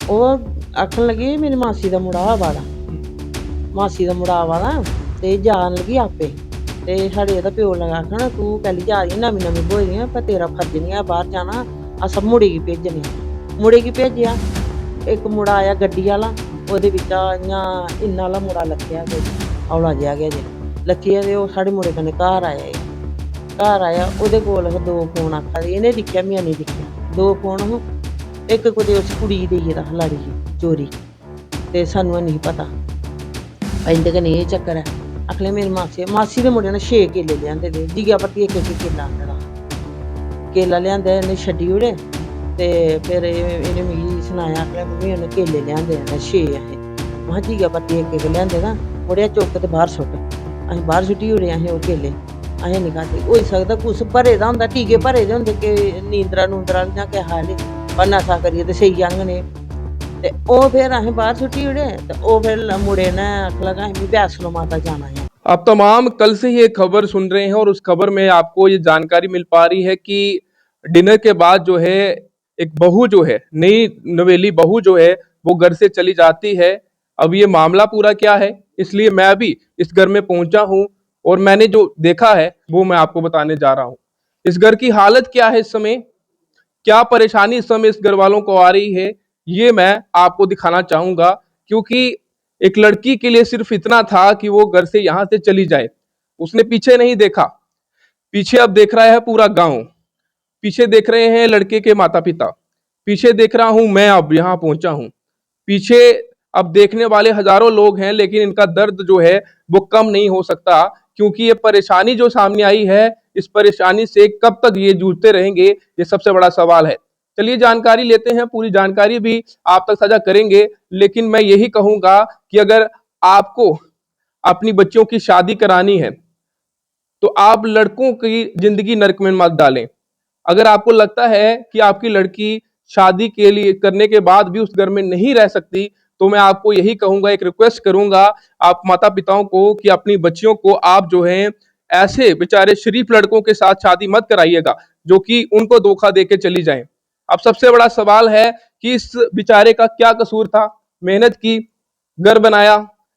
ਉਹ ਆਖਣ ਲੱਗੀ ਮੇਰੀ ਮਾਸੀ ਦਾ ਮੁੰਡਾ ਆਵਾ ਦਾ, ਮਾਸੀ ਦਾ ਮੁੰਡਾ ਆਵਾ ਦਾ ਤੇ ਜਾਣ ਲੱਗੀ ਆਪੇ। ਤੇ ਸਾਡੇ ਇਹਦਾ ਪਿਓ ਲਗਾ ਆਖਣ ਤੂੰ ਪਹਿਲੀ ਜਾ ਰਹੀ ਨਵੀਂ ਨਵੀਂ ਹੋਈ ਆ, ਪਰ ਤੇਰਾ ਫਰਜ਼ ਨਹੀਂ ਆ ਬਾਹਰ ਜਾਣਾ, ਅਸਾਂ ਮੁੰਡੇ ਕੀ ਭੇਜਣੇ। ਮੁੰਡੇ ਕੀ ਭੇਜਿਆ, ਇੱਕ ਮੁੰਡਾ ਆਇਆ ਗੱਡੀ ਵਾਲਾ, ਉਹਦੇ ਵਿੱਚ ਇਆਂ ਇੰਨਾ ਵਾਲਾ ਮੁੰਡਾ ਲੱਥਿਆ ਕੋਈ ਹੌਲਾ ਜਿਹਾ ਗਿਆ ਜੇ ਲੱਥਿਆ, ਤੇ ਉਹ ਸਾਡੇ ਮੁੰਡੇ ਕਨੇ ਘਰ ਆਇਆ ਇਹ। ਘਰ ਆਇਆ ਉਹਦੇ ਕੋਲ ਦੋ ਫੋਨ ਆਖਾ ਦੇ, ਇਹਨੇ ਦਿਖਿਆ ਮੈਂ ਨਹੀਂ ਦਿਖਿਆ, ਦੋ ਫੋਨ ਉਹ ਇੱਕ ਕੁਝ ਉਸ ਕੁੜੀ ਦੇ ਇਹਦਾ ਲਾੜੀ ਚੋਰੀ, ਤੇ ਸਾਨੂੰ ਨਹੀਂ ਪਤਾ ਕਹਿੰਦੇ ਕਿ ਨਹੀਂ ਇਹ ਚੱਕਰ ਹੈ। ਅਖਲੇ ਮੇਰੀ ਮਾਸੀ ਦੇ ਮੁੰਡੇ ਨੇ 6 ਕੇਲੇ ਲਿਆਂਦੇ ਦੇ, ਜੀਗਾ ਪੱਤੀ ਇੱਕ ਕੇਲਾ ਆਂਦਾ ਕੇਲਾ ਲਿਆਂਦਾ ਇਹਨੇ ਛੱਡੀ ਉੜੇ। ਤੇ ਫਿਰ ਇਹਨੇ ਮੈਨੂੰ ਸੁਣਾਇਆ ਅਖਲੇ ਮੰਮੀ ਉਹਨੇ ਕੇਲੇ ਲਿਆਂਦੇ ਨੇ 6 ਆ। ਮੈਂ ਜੀਗਾ ਪੱਤੀ ਇੱਕ ਲਿਆਂਦੇ ਨਾ, ਮੁੜਿਆ ਚੁੱਕ ਤੇ ਬਾਹਰ ਸੁੱਟ, ਅਸੀਂ ਬਾਹਰ ਸੁੱਟੀ ਉੜੇ ਅਸੀਂ ਉਹ ਕੇਲੇ, ਅਸੀਂ ਨਹੀਂ ਖਾਦੇ। ਹੋ ਸਕਦਾ ਕੁਛ ਭਰੇ ਦਾ ਹੁੰਦਾ, ਟੀਕੇ ਭਰੇ ਦੇ ਹੁੰਦੇ ਕਿ ਨੀਂਦਰਾ ਨੂੰਦਰਾ ਜਾਂ ਕਿ ਹਾਲੇ ਪਰ ਨਸ਼ਾ करिए तो सही जंग ने। ते ओ फिर असें बाहर सुट्टी उड़े, ते ओ फिर मुड़े ने आख लगा असें वैष्णो माता जाना है। आप तमाम कल से ही एक खबर सुन रहे हैं और उस खबर में आपको ये जानकारी मिल पा रही है कि डिनर के बाद जो है एक बहू जो है, नई नवेली बहू जो है वो घर से चली जाती है। अब ये मामला पूरा क्या है, इसलिए मैं अभी इस घर में पहुंचा हूं और मैंने जो देखा है वो मैं आपको बताने जा रहा हूं। इस घर की हालत क्या है इस समय, क्या परेशानी इस समय इस घर वालों को आ रही है, ये मैं आपको दिखाना चाहूंगा। क्योंकि एक लड़की के लिए सिर्फ इतना था कि वो घर से यहां से चली जाए, उसने पीछे नहीं देखा। पीछे अब देख रहा है पूरा गांव, पीछे देख रहे हैं लड़के के माता पिता, पीछे देख रहा हूं मैं अब यहां पहुंचा हूं। पीछे अब देखने वाले हजारों लोग हैं, लेकिन इनका दर्द जो है वो कम नहीं हो सकता। क्योंकि ये परेशानी जो सामने आई है, इस परेशानी से कब तक ये जूझते रहेंगे, ये सबसे बड़ा सवाल है। चलिए जानकारी लेते हैं, पूरी जानकारी भी आप तक साझा करेंगे। लेकिन मैं यही कहूंगा कि अगर आपको अपनी बच्चियों की शादी करानी है तो आप लड़कों की जिंदगी नरक में मत डालें। अगर आपको लगता है कि आपकी लड़की शादी के लिए करने के बाद भी उस घर में नहीं रह सकती, तो मैं आपको यही कहूंगा, एक रिक्वेस्ट करूंगा आप माता पिताओं को कि अपनी बच्चियों को आप जो है ऐसे बेचारे शरीफ लड़कों के साथ शादी मत कराइएगा जो कि उनको धोखा दे के चली जाए। अब सबसे बड़ा सवाल है कि इस बेचारे का क्या कसूर था, मेहनत की, घर बनाया,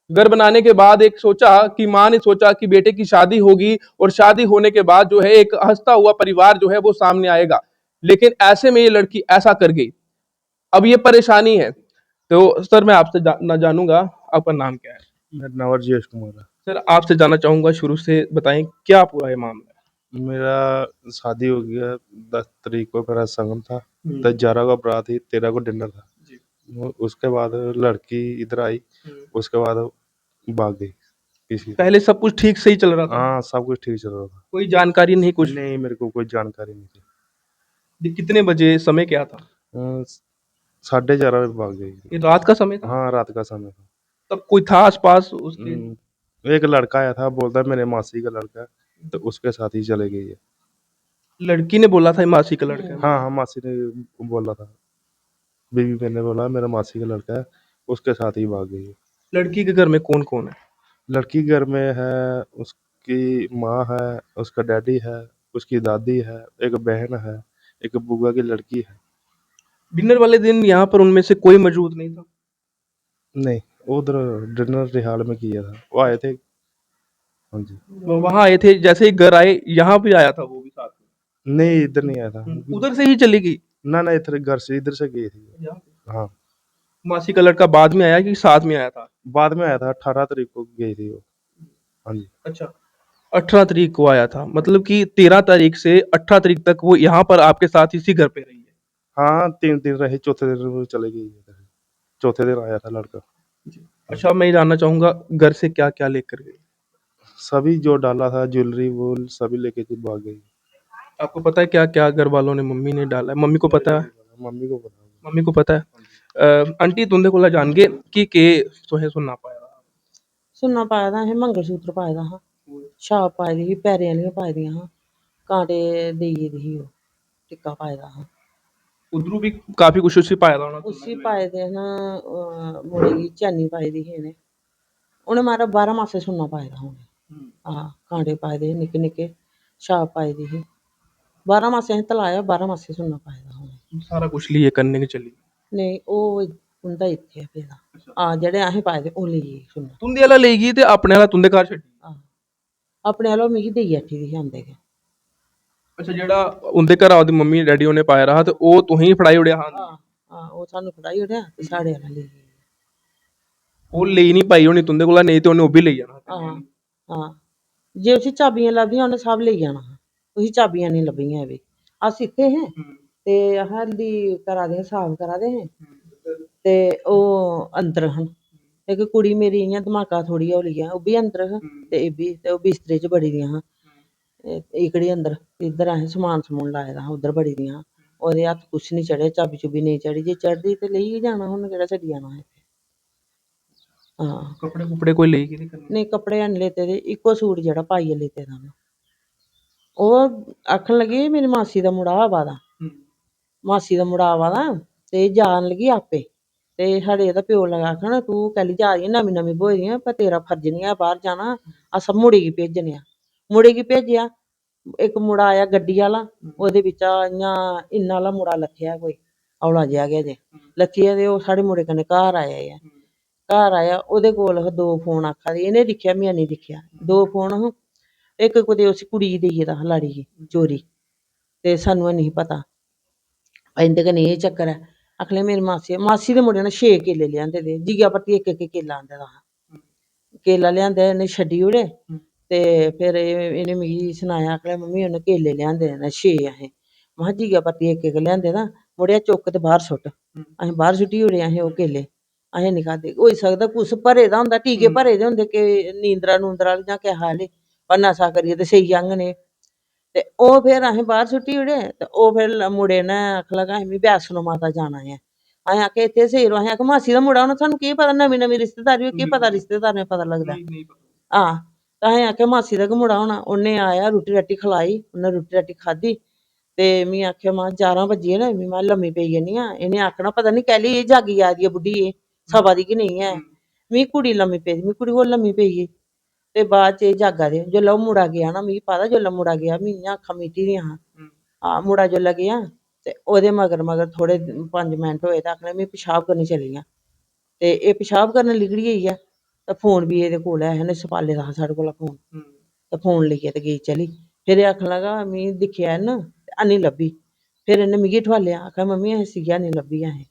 घर बनाने के बाद एक सोचा कि माँ ने सोचा कि बेटे की शादी होगी और शादी होने के बाद जो है एक हंसता हुआ परिवार जो है वो सामने आएगा। लेकिन ऐसे में ये लड़की ऐसा कर गई, अब ये परेशानी है। तो सर मैं आपसे जानूंगा आपका नाम क्या है। मेरा नाम राजेश कुमार है। सर आपसे जानना चाहूंगा, शुरू से बताएं क्या पूरा ये मामला है। मेरा शादी हो गया 10 तारीख को, मेरा संगम था, 10-11 को बारात थी, 13 को डिनर था। उसके बाद लड़की इधर आई, उसके बाद भाग गई। पहले सब कुछ ठीक से ही चल रहा था? हाँ सब कुछ ठीक चल रहा था। कोई जानकारी नहीं? कुछ नहीं, मेरे को कोई जानकारी नहीं थी। कितने बजे, समय क्या था? 11:30 बजे भाग गई। ये रात का समय था? हाँ रात का समय था। तब कोई था आसपास उसके? एक लड़का आया था, बोलता मेरे मासी का लड़का है, तो उसके साथ ही चले गई है। लड़की ने बोला था मासी का लड़का है? हाँ मासी ने बोला था, बीवी मैंने बोला मेरा मासी का लड़का है, उसके साथ ही भाग गई है। लड़की के घर में कौन कौन है? लड़की घर में है उसकी माँ है, उसका डैडी है, उसकी दादी है, एक बहन है, एक बुआ की लड़की है। डिनर वाले दिन यहाँ पर उनमें से कोई मौजूद नहीं था? नहीं, उधर डिनर रिहाल में किया था, वो आए थे। हाँ जी, वो वहाँ आए थे, जैसे ही घर आए यहाँ भी आया था वो भी साथ में? नहीं इधर नहीं आया था, उधर से ही चली गई? ना इधर घर से इधर से गई थी। हाँ मासी का लड़का बाद में आया कि साथ में आया था? बाद में आया था, 18 तारीख को गई थी वो। हाँ जी। अच्छा, 18 तारीख को आया था, मतलब कि 13 तारीख से 18 तारीख तक वो यहाँ पर आपके साथ इसी घर पे रही है? हाँ 3 दिन रही, चौथे दिन वो चले गई। चौथे दिन आया था लड़का। अच्छा, मैं जानना चाहूंगा घर से क्या क्या लेकर गई? सभी जो डाला था, ज्वेलरी वो सभी लेके भाग गई। आपको पता है क्या क्या घर वालों ने, मम्मी ने डाला है? मम्मी को पता है? मम्मी को पता है। आंटी तुंदे कोला जान गए कि के तुसें सुनना पाया? सुन्ना पाए दा असें मंगलसूत्र पाए दा हा, छाप पाई दी ही, पैरें आह्लियां पाई दियां हां, कांटे देई गेदी ही, ओह् टिक्का पाए दा हा। उद्धरू भी काफी कुछ उसी पाया था उन्होंने? उसी पाए दे न, मुड़े गी चैनी पाई दी ही इ'नें, उ'नें मारा 12 मासे सुन्ना पाए दा हा उ'नें। हां कांटे पाए दे हे निक्के निक्के, छाप पाई दी ही, 12 मासे असें तलाया, 12 मासे सुन्ना पाए दा हा उ'नें। सारा कुछ लिए करने के चली? नेईं ओह् ਉਹਦਾ ਇੱਥੇ ਆ ਫੇਰਾ ਆ ਜਿਹੜੇ ਅਸੀਂ ਪਾਏ ਤੇ ਉਹ ਲਈ ਗਈ ਸੁਣਨਾ तुंदे वाला ले गई ते अपने वाला तुंदे घर छड्डी। ਆ ਆਪਣੇ ਵੱਲੋਂ ਮਿਗੀ ਦੇਈ ਅੱਠੀ ਦੀ ਆਂਦੇ ਗਏ अच्छा जेड़ा उनदे घर ओदी मम्मी डैडी उन्हें पाया रहा ते ओ तुहीं फड़ाई उड़िया हां ਆ ਉਹ ਸਾਨੂੰ ਫੜਾਈ ਉੜਿਆ ਤੇ ਸਾਡੇ ਵਾਲਾ ਲਈ ਗਈ ओ ले नहीं पाई होनी तुंदे कोला नहीं ते उन्हें ओ भी ले जाना। ਹਾਂ ਹਾਂ ਜੇ ਉਸੇ ਚਾਬੀਆਂ ਲੱਭੀਆਂ ਉਹਨੇ ਸਭ ਲਈ ਜਾਣਾ ਉਹੀ ਚਾਬੀਆਂ ਨਹੀਂ ਲੱਭੀਆਂ ਵੀ ਅਸੀਂ ਇੱਥੇ ਹੈ ਤੇ ਹਲਦੀ ਕਰਾ ਦੇ ਹਿਸਾਬ ਕਰਾ ਦੇ ਤੇ ਉਹ ਅੰਦਰ ਹਨ ਇੱਕ ਕੁੜੀ ਮੇਰੀ ਇਆਂ ਧਮਾਕਾ ਥੋੜੀ ਹੌਲੀ ਆ ਉਹ ਵੀ ਅੰਦਰ ਹੈ ਤੇ ਇਹ ਵੀ ਤੇ ਉਹ ਬਿਸਤਰੇ 'ਚ ਬੜੀ ਦੀਆਂ ਹਾਂ ਇਕੜੀ ਅੰਦਰ ਇੱਧਰ ਆਏ ਸਮਾਨ ਸਮੂਨ ਲਾਇਆ ਦਾ ਉਧਰ ਬੜੀ ਦੀਆਂ ਉਹਦੇ ਹੱਥ ਕੁਛ ਨਹੀਂ ਚੜਿਆ ਚਾਬੀ ਚੁਬੀ ਨਹੀਂ ਚੜੀ ਜੇ ਚੜਦੀ ਤੇ ਲਈ ਜਾਣਾ ਹੁਣ ਕਿਹੜਾ ਛੱਡੀ ਜਾਣਾ ਹੈ ਹਾਂ कपड़े कुपड़े कोई ले के नहीं करने। ਨਹੀਂ ਕੱਪੜੇ ਹਨ ਲੈਤੇ ਦੇ ਇੱਕੋ ਸੂਟ ਜਿਹੜਾ ਪਾਈ ਲੈਤੇ ਦਾ ਉਹ ਆਖਣ ਲੱਗੀ ਮੇਰੀ ਮਾਸੀ ਦਾ ਮੁੰਡਾ ਆਵਾ ਦਾ ਮਾਸੀ ਦਾ ਮੁੰਡਾ ਆਵਾ ਦਾ ਤੇ ਜਾਣ ਲੱਗੀ ਆਪੇ ਤੇ ਸਾਡੇ ਇਹਦਾ ਪਿਓ ਲਗਾ ਆਖਣ ਤੂੰ ਕੱਲੀ ਜਾ ਰਹੀ ਨਵੀਂ ਨਵੀਂ ਬੋਈ ਰਹੀ ਪਰ ਤੇਰਾ ਫਰਜ਼ ਨਹੀਂ ਆ ਬਾਹਰ ਜਾਣਾ ਅਸਾਂ ਮੁੜੇਗੀ ਭੇਜਣੇ ਆ ਮੁੜੇਗੀ ਭੇਜਿਆ ਇੱਕ ਮੁੰਡਾ ਆਇਆ ਗੱਡੀ ਵਾਲਾ ਉਹਦੇ ਵਿੱਚ ਇੰਨਾ ਵਾਲਾ ਮੁੰਡਾ ਲੱਥਿਆ ਕੋਈ ਔਲਾ ਜਿਹਾ ਗਿਆ ਜੇ ਲੱਥਿਆ ਤੇ ਉਹ ਸਾਡੇ ਮੁੰਡੇ ਕਨੇ ਘਰ ਆਇਆ ਘਰ ਆਇਆ ਉਹਦੇ ਕੋਲ ਦੋ ਫੋਨ ਆਖਾ ਦੀ ਇਹਨੇ ਦਿਖਿਆ ਮੈਂ ਨਹੀਂ ਦਿਖਿਆ ਦੋ ਫੋਨ ਇੱਕ ਕੁਦੇ ਉਸ ਕੁੜੀ ਦੀ ਦਾ ਲਾੜੀ ਚੋਰੀ ਤੇ ਸਾਨੂੰ ਨਹੀਂ ਪਤਾ ਕਹਿੰਦੇ ਕਿ ਨਹੀਂ ਇਹ ਚੱਕਰ ਹੈ ਅਖਲੇ ਮੇਰੀ ਮਾਸੀ ਦੇ ਮੁੰਡੇ ਨੇ 6 ਕੇਲੇ ਲਿਆਂਦੇ ਦੇ ਜੀਗਾ ਪੱਤੀ ਇੱਕ ਇੱਕ ਕੇਲਾ ਆਂਦਾ ਦਾ ਕੇਲਾ ਲਿਆਂਦਾ ਇਹਨੇ ਛੱਡੀ ਉੜੇ ਤੇ ਫਿਰ ਇਹਨੇ ਮੈਨੂੰ ਸੁਣਾਇਆ ਅਖਲੇ ਮੰਮੀ ਉਹਨੇ ਕੇਲੇ ਲਿਆਂਦੇ ਨੇ 6 ਆਹੇ ਮੈਂ ਜੀਗਾ ਪੱਤੀ ਇੱਕ ਇੱਕ ਲਿਆਂਦੇ ਨਾ ਮੁੜਿਆ ਚੁੱਕ ਤੇ ਬਾਹਰ ਸੁੱਟ ਅਸੀਂ ਬਾਹਰ ਸੁੱਟੀ ਉੜੇ ਅਸੀਂ ਉਹ ਕੇਲੇ ਅਸੀਂ ਨਹੀਂ ਖਾਦੇ ਹੋ ਸਕਦਾ ਕੁਛ ਭਰੇ ਦਾ ਹੁੰਦਾ ਟੀਕੇ ਭਰੇ ਦੇ ਹੁੰਦੇ ਕਿ ਨੀਂਦਰਾ ਨੂੰਦਰਾ ਜਾਂ ਕਿ ਹਾਲੇ ਪਰ ਨਸ਼ਾ ਕਰੀਏ ਤੇ ਸਹੀ ਅੰਗ ਨੇ ਤੇ ਉਹ ਫਿਰ ਅਸੀਂ ਬਾਹਰ ਸੁੱਟੀ ਉੜੇ ਤੇ ਉਹ ਫਿਰ ਮੁੰਡੇ ਨੇ ਆਖ ਲਗਾ ਅਸੀਂ ਵੀ ਵੈਸ਼ਨੋ ਮਾਤਾ ਜਾਣਾ ਹੈ ਅਸੀਂ ਆਖਿਆ ਇੱਥੇ ਸਹੀ ਰੋ ਅਸੀਂ ਆਖਿਆ ਮਾਸੀ ਦਾ ਮੁੰਡਾ ਉਹਨੇ ਸਾਨੂੰ ਕੀ ਪਤਾ ਨਵੀਂ ਨਵੀਂ ਰਿਸ਼ਤੇਦਾਰੀ ਹੋਈ, ਕੀ ਪਤਾ ਰਿਸ਼ਤੇਦਾਰ ਨੇ ਪਤਾ ਲੱਗਦਾ ਹਾਂ ਤਾਂ ਅਸੀਂ ਆਖਿਆ ਮਾਸੀ ਦਾ ਮੁੰਡਾ ਹੋਣਾ ਉਹਨੇ ਆਇਆ ਰੋਟੀ ਰਾਟੀ ਖਿਲਾਈ ਉਹਨੇ ਰੋਟੀ ਰਾਟੀ ਖਾਧੀ ਤੇ ਮੈਂ ਆਖਿਆ ਮਾਂ 11 ਵਜੇ ਨਾ ਮੈਂ ਲੰਮੀ ਪਈ ਜਾਨੀ ਆ ਇਹਨੇ ਆਖਣਾ ਪਤਾ ਨਹੀਂ ਕਹਿ ਲਈ ਇਹ ਜਾਗੀ ਆ ਰਹੀ ਹੈ ਬੁੱਢੀ ਇਹ ਸਭਾ ਦੀ ਕਿ ਨਹੀਂ ਹੈ ਮੈਂ ਕੁੜੀ ਲੰਮੀ ਪਈ ਮੈਂ ਕੁੜੀ ਹੋਰ ਲੰਮੀ ਪਈ ਗਈ ਤੇ ਬਾਅਦ ਚ ਇਹ ਜਾਗਾ ਦੇ ਜੋ ਲਓ ਮੁੰਡਾ ਗਿਆ ਨਾ ਮੈਨੂੰ ਪਤਾ ਜੋ ਮੁੰਡਾ ਗਿਆ ਮੀਆਂ ਅੱਖਾਂ ਮੀਟੀ ਦੀਆਂ ਹਾਂ ਮੁੰਡਾ ਜੋ ਲੱਗਿਆ ਤੇ ਉਹਦੇ ਮਗਰ ਮਗਰ ਥੋੜੇ 5 ਮਿੰਟ ਹੋਏ ਤਾਂ ਆਖਣਾ ਮੈਂ ਪਿਸ਼ਾਬ ਕਰਨੀ ਚਲੀ ਆ ਤੇ ਇਹ ਪਿਸ਼ਾਬ ਕਰਨ ਲਿਗੜੀ ਗਈ ਆ ਤਾਂ ਫੋਨ ਵੀ ਇਹਦੇ ਕੋਲ ਹੈ ਇਹਨੇ ਸਪਾਲੇ ਦਾ ਸਾਡੇ ਕੋਲ ਫੋਨ ਤਾਂ ਫੋਨ ਲਿਖਿਆ ਤੇ ਗਈ ਚਲੀ ਫਿਰ ਇਹ ਆਖਣ ਲੱਗਾ ਮੈਂ ਦਿਖਿਆ ਨਾ ਤੇ ਨਹੀਂ ਲੱਭੀ ਫਿਰ ਇਹਨੇ ਮਿਗੀ ਠਵਾਲਿਆ ਆਖਿਆ ਮੰਮੀ ਇਹ ਸੀਗਾ ਨਹੀਂ ਲੱਭੀ ਇਹ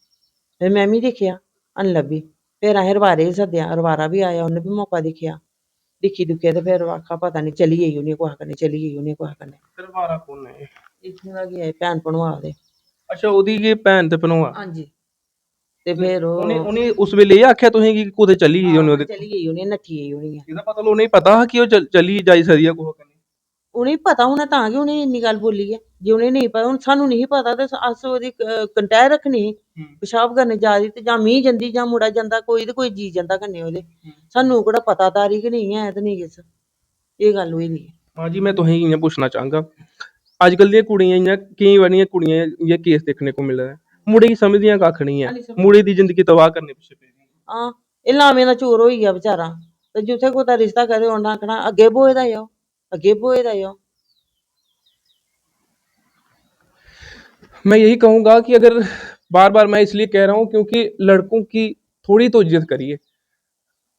ਫਿਰ ਮੈਂ ਵੀ ਦੇਖਿਆ ਨਹੀਂ ਲੱਭੀ ਫਿਰ ਅਸੀਂ ਰਵਾਰੇ ਸੱਦਿਆ ਰਵਾਰਾ ਵੀ ਆਇਆ ਉਹਨੇ ਵੀ ਮੌਕਾ ਦੇਖਿਆ ਦਿਖੀ ਦੁਖਿਆ ਤੇ ਫਿਰ ਆਖਾ ਪਤਾ ਨਹੀਂ ਚਲੀ ਗਈ ਉਹਨੇ ਕੁਛ ਕਰਨੇ ਚਲੀ ਗਈ ਉਹਨੇ ਕੁਛ ਕਰਨੇ दरबारा कौन है? ਇੱਥੋਂ ਦਾ ਗਿਆ ਭੈਣ ਭਣਵਾ ਦੇ अच्छा ओदी ये भैन ते भनवा ਹਾਂਜੀ ਤੇ ਫਿਰ ਉਹ ਉਹਨੇ ਉਸ ਵੇਲੇ ਇਹ ਆਖਿਆ ਤੁਸੀਂ ਕਿ ਕੋਦੇ ਚੱਲੀ ਗਈ ਉਹਨੇ ਉਹਦੇ ਚਲੀ ਗਈ ਉਹਨੇ ਨੱਠੀ ਗਈ ਉਹਨੇ ਇਹਦਾ ਪਤਾ ਉਹਨੇ ਪਤਾ ਕਿ ਉਹ ਚੱਲੀ ਜਾਈ ਸਕਦੀ ਆ ਕੋਹ ਕਰਨੀ ਉਹਨੇ ਪਤਾ ਹੋਣਾ ਤਾਂ ਕਿ ਉਹਨੇ ਇੰਨੀ ਗੱਲ ਬੋਲੀ ਹੈ ਜੇ ਉਹਨੇ ਨਹੀਂ ਪਤਾ ਹੁਣ ਸਾਨੂੰ ਨਹੀਂ ਪਤਾ ਤੇ ਅਸ ਉਹਦੀ ਕੰਟੈਰ ਰੱਖਣੀ ਪਿਸ਼ਾਬ ਕਰਨੇ ਜਾ ਰਹੀ ਤੇ ਜਾਂ ਮੀਂਹ ਜਾਂਦੀ ਜਾਂ ਮੁੰਡਾ ਜਾਂਦਾ ਕੋਈ ਤੇ ਕੋਈ ਜੀ ਜਾਂਦਾ ਕੰਨੇ ਉਹਦੇ ਸਾਨੂੰ ਕਿਹੜਾ ਪਤਾ ਤਾਰੀਖ ਨਹੀਂ ਹੈ ਤੇ ਨਹੀਂ ਕਿਸ ਇਹ ਗੱਲ ਹੋਈ ਨਹੀਂ हाँ जी मैं तुहें इ'यां पूछना चाहूँगा अजकल दियां कुड़ियां इ'यां केईं बारियां कुड़ियां ये केस देखने को मिल रहा है मुड़े गी समझदियां कक्ख नहीं है मुड़े दी जिंदगी तबाह करने पिच्छे पेदियां ਹਾਂ ਇਹ ਲਾਵੇਂ ਦਾ ਚੋਰ ਹੋਈ ਗਿਆ ਵਿਚਾਰਾ ਤੇ ਜਿੱਥੇ ਕੋਈ ਦਾ ਰਿਸ਼ਤਾ ਕਰੇ ਉਹਨਾਂ ਆਖਣਾ ਅੱਗੇ ਬੋਏ ਦਾ ਆਓ ਅੱਗੇ ਬੋਏ ਦਾ ਆਓ मैं यही कहूँगा कि अगर बार बार मैं इसलिए कह रहा हूँ क्योंकि लड़कों की थोड़ी तो इज्जत करिए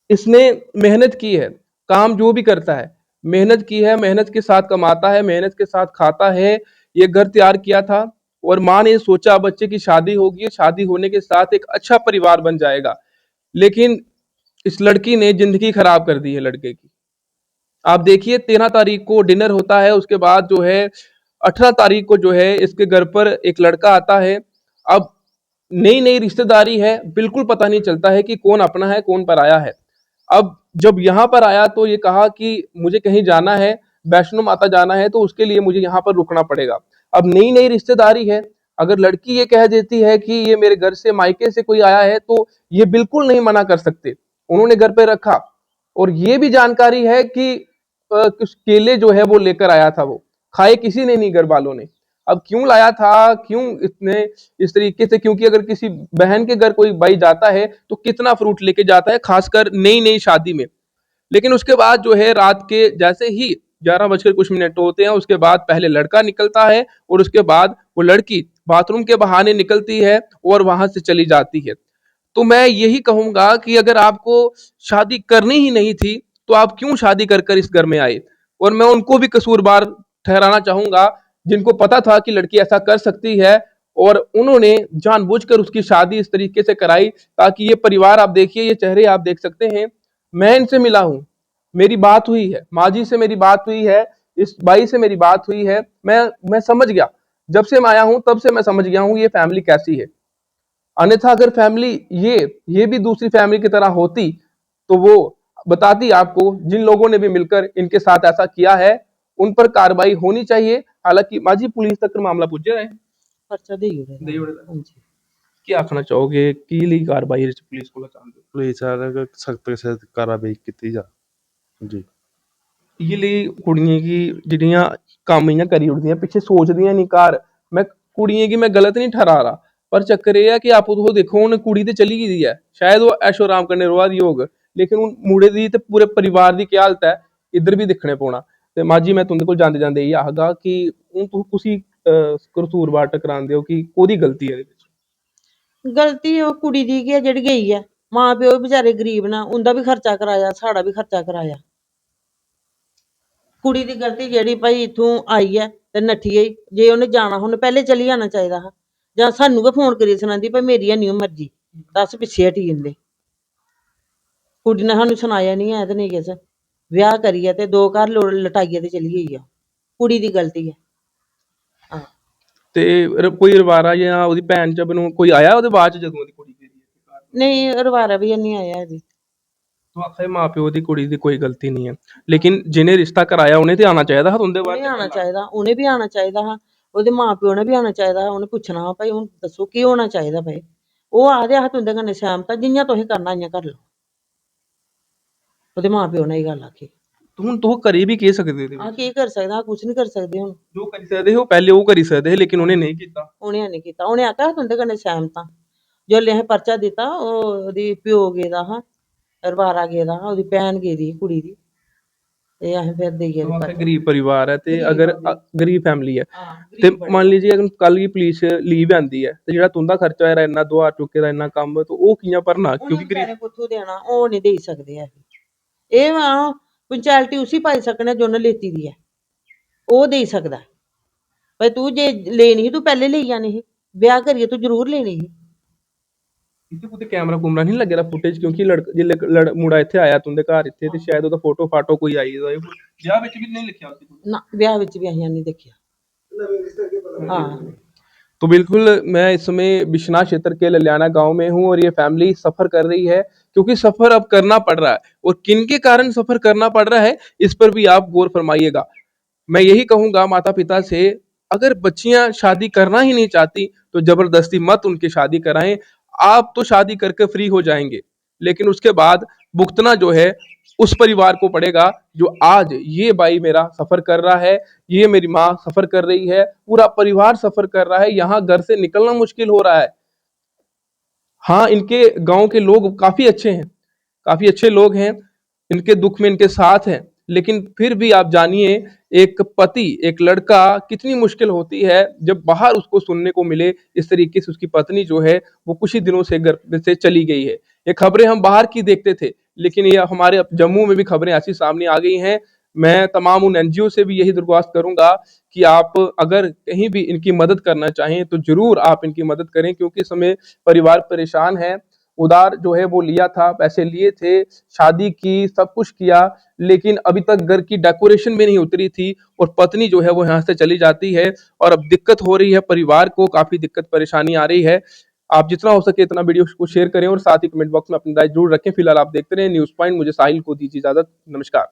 इसने मेहनत की है काम जो भी करता है मेहनत की है मेहनत के साथ कमाता है मेहनत के साथ खाता है ये घर तैयार किया था और माँ ने सोचा बच्चे की शादी होगी शादी होने के साथ एक अच्छा परिवार बन जाएगा लेकिन इस लड़की ने जिंदगी खराब कर दी है लड़के की आप देखिए 13 तारीख को डिनर होता है उसके बाद जो है 18 तारीख को जो है इसके घर पर एक लड़का आता है अब नई नई रिश्तेदारी है बिल्कुल पता नहीं चलता है कि कौन अपना है कौन पराया है अब जब यहाँ पर आया तो ये कहा कि मुझे कहीं जाना है वैष्णो माता जाना है तो उसके लिए मुझे यहाँ पर रुकना पड़ेगा अब नई नई रिश्तेदारी है अगर लड़की ये कह देती है कि ये मेरे घर से मायके से कोई आया है तो ये बिल्कुल नहीं मना कर सकते उन्होंने घर पे रखा और ये भी जानकारी है कि कुछ केले जो है वो लेकर आया था वो खाए किसी ने नहीं घर वालों ने अब क्यों लाया था क्यों इतने इस तरीके से क्योंकि अगर किसी बहन के घर कोई भाई जाता है तो कितना फ्रूट लेके जाता है खासकर नई नई शादी में लेकिन उसके बाद जो है रात के जैसे ही 11 बजकर कुछ मिनट होते हैं उसके बाद पहले लड़का निकलता है और उसके बाद वो लड़की बाथरूम के बहाने निकलती है और वहां से चली जाती है तो मैं यही कहूंगा कि अगर आपको शादी करनी ही नहीं थी तो आप क्यों शादी कर कर इस घर में आए। और मैं उनको भी कसूरवार ठहराना चाहूंगा जिनको पता था कि लड़की ऐसा कर सकती है और उन्होंने जानबूझकर उसकी शादी इस तरीके से कराई ताकि ये परिवार, आप देखिए ये चेहरे आप देख सकते हैं। मैं इनसे मिला हूँ, मेरी बात हुई है, माँ जी से मेरी बात हुई है, इस भाई से मेरी बात हुई है। मैं समझ गया, जब से मैं आया हूं तब से मैं समझ गया हूं ये फैमिली कैसी है। अन्यथा अगर फैमिली ये भी दूसरी फैमिली की तरह होती तो वो बताती आपको। जिन लोगों ने भी मिलकर इनके साथ ऐसा किया है उन पर कार्रवाई होनी चाहिए। हालांकि माजी पुलिस तक मामला पुज है पर्चा देई ओड़े दा। हाँ जी। क्या आखना चाहोगे की ली कार्रवाई पुलिस को चाहते हो? पुलिस वाले को सख्त से कार्रवाई की जा जी। ये ਲਈ ਕੁੜੀਆਂ ਕੀ ਜਿਹੜੀਆਂ ਕੰਮ ਇਆਂ ਕਰੀ ਉੜਦੀਆਂ ਪਿੱਛੇ ਸੋਚਦੀਆਂ ਨਹੀਂ ਘਰ। ਮੈਂ ਕੁੜੀਆਂ ਕੀ ਮੈਂ ਗਲਤ ਨਹੀਂ ਠਹਿਰਾ ਰਹਾ, ਪਰ ਚੱਕਰ ਇਹ ਹੈ ਕਿ ਆਪ ਉਹ ਦੇਖੋ ਹੁਣ ਕੁੜੀ ਤੇ ਚਲੀ ਗਈ ਹੈ, ਸ਼ਾਇਦ ਉਹ ਐਸ਼ੋ ਆਰਾਮ ਕਰਨੇ ਰਵਾ ਦੀ ਹੋਗ, ਲੇਕਿਨ ਹੁਣ ਮੁੰਡੇ ਦੀ ਤੇ ਪੂਰੇ ਪਰਿਵਾਰ ਦੀ ਕੀ ਹਾਲਤ ਹੈ ਇੱਧਰ ਵੀ ਦੇਖਣੇ ਪਾਉਣਾ। ਤੇ ਮਾਜੀ ਮੈਂ ਤੁਹਾਡੇ ਕੋਲ ਜਾਂਦੇ ਜਾਂਦੇ ਇਹ ਆਖਦਾ ਕਿ ਹੁਣ ਤੁਸੀਂ ਕਸੂਰਵਾਰ ਟਕਰਾਉਂਦੇ ਹੋ ਕਿ ਉਹਦੀ ਗਲਤੀ ਹੈ ਇਹਦੇ ਵਿੱਚ। ਗਲਤੀ ਉਹ ਕੁੜੀ ਦੀ ਕੀ ਆ ਜਿਹੜੀ ਗਈ ਆ, ਮਾਂ ਪਿਓ ਵੀ ਵਿਚਾਰੇ ਗਰੀਬ ਨਾ, ਉਹਦਾ ਵੀ ਖਰਚਾ ਕਰਾਇਆ, ਸਾਡਾ ਵੀ ਖਰਚਾ ਕਰਾਇਆ। ਕੁੜੀ ਦੀ ਗਲਤੀ ਜਿਹੜੀ ਭਾਈ ਇੱਥੋਂ ਆਈ ਹੈ ਤੇ ਨੱਠੀ ਗਈ। ਜੇ ਉਹਨੇ ਜਾਣਾ ਉਹਨੇ ਪਹਿਲੇ ਚਲੀ ਜਾਣਾ ਚਾਹੀਦਾ ਹਾ, ਜਾਂ ਸਾਨੂੰ ਕਿ ਫੋਨ ਕਰੀ ਸੁਣਾਉਂਦੀ ਭਾਈ ਮੇਰੀ ਹੈ ਨਹੀਂ ਮਰਜ਼ੀ, ਦੱਸ ਪਿੱਛੇ ਹਟੀ ਜਾਂਦੇ। ਕੁੜੀ ਨੇ ਸਾਨੂੰ ਸੁਣਾਇਆ ਨਹੀਂ ਹੈ ਤੇ ਨਹੀਂ ਕਿਸ ਵਿਆਹ ਕਰੀਏ ਤੇ 2 ਘਰ ਲਟਾਈਏ ਤੇ ਚਲੀ ਗਈ ਆ। ਕੁੜੀ ਦੀ ਗਲਤੀ ਹੈ। ਹਾਂ ਤੇ ਕੋਈ ਰਵਾਰਾ ਜਾਂ ਉਹਦੀ ਭੈਣ ਚ ਨੂੰ ਕੋਈ ਆਇਆ ਉਹਦੇ ਬਾਅਦ ਚ ਜਦੋਂ ਦੀ ਕੁੜੀ ਗਈ ਹੈ? ਨਹੀਂ ਰਵਾਰਾ ਵੀ ਨਹੀਂ ਆਇਆ ਅਜੇ। तो आखे माँ प्यो की कुड़ी की कोई गलती नहीं है, लेकिन जिन्हें रिश्ता कराया उन्हें तो आना चाहिए था। ਉਹਨੇ ਆਉਣਾ ਚਾਹੀਦਾ, ਉਹਨੇ ਵੀ ਆਉਣਾ ਚਾਹੀਦਾ ਹਾਂ, ਉਹਦੇ ਮਾਂ ਪਿਓ ਨੇ ਵੀ ਆਉਣਾ ਚਾਹੀਦਾ। ਉਹਨੇ ਪੁੱਛਣਾ ਵਾ ਭਾਈ ਹੁਣ ਦੱਸੋ ਕੀ ਹੋਣਾ ਚਾਹੀਦਾ। ਭਾਈ ਉਹ ਆਖਦੇ ਆ ਤੁੰਦੇ ਕन्नै ਸਹਿਮਤ ਆ, ਜਿੰਨੀਆਂ ਤੁਸੀਂ ਕਰਨਾ ਇਆਂ ਕਰ ਲਓ। ਉਹਦੇ ਮਾਂ ਪਿਓ ਨੇ ਇਹ ਗੱਲ ਆਖੀ। ਹੁਣ ਤੂੰ ਕਰੀ ਵੀ ਕੀ ਸਕਦੇ थे? ਆ ਕੀ ਕਰ ਸਕਦਾ, ਕੁਛ ਨਹੀਂ ਕਰ ਸਕਦੇ। ਹੁਣ ਜੋ ਕਰੀ ਸਕਦੇ ਹੋ ਪਹਿਲੇ ਉਹ ਕਰੀ ਸਕਦੇ ਲੇਕਿਨ ਉਹਨੇ ਨਹੀਂ ਕੀਤਾ। ਉਹਨੇ ਨਹੀਂ ਕੀਤਾ। ਉਹਨੇ ਆਖਿਆ ਤੁੰਦੇ ਕन्नै ਸਹਿਮਤ ਆ। ਜੋ ਲਿਆ ਪਰਚਾ ਦਿੱਤਾ ਉਹ ਉਹਦੀ ਪਿਓ ਗੇ ਦਾ ਹਾਂ, ਰਵਾਰਾ ਗੇ ਦਾ ਹਾਂ, ਉਹਦੀ ਭੈਣ ਗੇ ਦੀ ਕੁੜੀ ਦੀ। ਤੇ ਅਸੀਂ ਫਿਰ ਦੇਈਏ गरीब परिवार है ते अगर गरीब फैमिली है ते मान लीजिए अगर कल की पुलिस लीव आंदी है ते जेड़ा तुंदा खर्चा है इन्ना दुआ चुके दा इन्ना काम तो ਉਹ ਕਿਵੇਂ ਭਰਨਾ? ਕਿਉਂਕਿ ਗਰੀਬ ਕਿੱਥੋਂ ਦੇਣਾ, ਉਹ ਨਹੀਂ ਦੇ ਸਕਦੇ ਹੈ। ਇਹ ਵਾ ਪੰਚਾਇਤੀ ਉਸੇ ਪਾਈ ਸਕਣੇ ਜੋ ਉਹਨੇ ਲੈਤੀ ਦੀ ਹੈ, ਉਹ ਦੇ ਸਕਦਾ। ਭਾਈ ਤੂੰ ਜੇ ਲੈਣੀ ਸੀ ਤੂੰ ਪਹਿਲੇ ਲਈ ਜਾਣੀ ਸੀ, ਵਿਆਹ ਕਰੀਏ ਤੂੰ ਜ਼ਰੂਰ ਲੈਣੀ ਸੀ। ਇੱਥੇ ਕੋਈ ਕੈਮਰਾ ਕੁਮਰਾ ਨਹੀਂ ਲੱਗਿਆ ਫੁਟੇਜ? ਕਿਉਂਕਿ ਜੇ ਮੁੰਡਾ ਇੱਥੇ ਆਇਆ ਤੁੰਦੇ ਘਰ ਇੱਥੇ ਤੇ ਸ਼ਾਇਦ ਉਹਦਾ ਫੋਟੋ ਫਾਟੋ ਕੋਈ ਆਈ ਦਾ ਵਿਆਹ ਵਿੱਚ ਵੀ ਨਹੀਂ ਲਿਖਿਆ ਨਾ, ਵਿਆਹ ਵਿੱਚ ਵੀ ਅਸੀਂ ਨਹੀਂ ਦੇਖਿਆ। हाँ तो बिल्कुल मैं इस समय बिश्नाह क्षेत्र के ललियाना गांव में हूं और ये फैमिली सफर कर रही है, क्योंकि सफर अब करना पड़ रहा है। और किन के कारण सफर करना पड़ रहा है इस पर भी आप गौर फरमाइएगा। मैं यही कहूंगा माता पिता से, अगर बच्चियां शादी करना ही नहीं चाहती तो जबरदस्ती मत उनकी शादी कराएं। आप तो शादी करके फ्री हो जाएंगे, लेकिन उसके बाद भुगतना जो है उस परिवार को पड़ेगा जो आज ये भाई मेरा सफर कर रहा है, ये मेरी माँ सफर कर रही है, पूरा परिवार सफर कर रहा है। यहाँ घर से निकलना मुश्किल हो रहा है। हाँ, इनके गांव के लोग काफी अच्छे हैं, काफी अच्छे लोग हैं, इनके दुख में इनके साथ हैं, लेकिन फिर भी आप जानिए एक पति, एक लड़का कितनी मुश्किल होती है जब बाहर उसको सुनने को मिले इस तरीके से उसकी पत्नी जो है वो कुछ ही दिनों से घर से चली गई है। ये खबरें हम बाहर की देखते थे, लेकिन ये हमारे जम्मू में भी खबरें ऐसी सामने आ गई हैं। मैं तमाम उन एनजीओ से भी यही दरख्वास्त करूंगा कि आप अगर कहीं भी इनकी मदद करना चाहें तो जरूर आप इनकी मदद करें, क्योंकि इस समय परिवार परेशान है। उधार जो है वो लिया था, पैसे लिए थे, शादी की, सब कुछ किया, लेकिन अभी तक घर की डेकोरेशन भी नहीं उतरी थी और पत्नी जो है वो यहाँ से चली जाती है और अब दिक्कत हो रही है, परिवार को काफी दिक्कत परेशानी आ रही है। आप जितना हो सके इतना वीडियो को शेयर करें और साथ ही कमेंट बॉक्स में अपनी राय जरूर रखें। फिलहाल आप देखते रहे न्यूज़ पॉइंट। मुझे साहिल को दीजिए इजाजत। नमस्कार।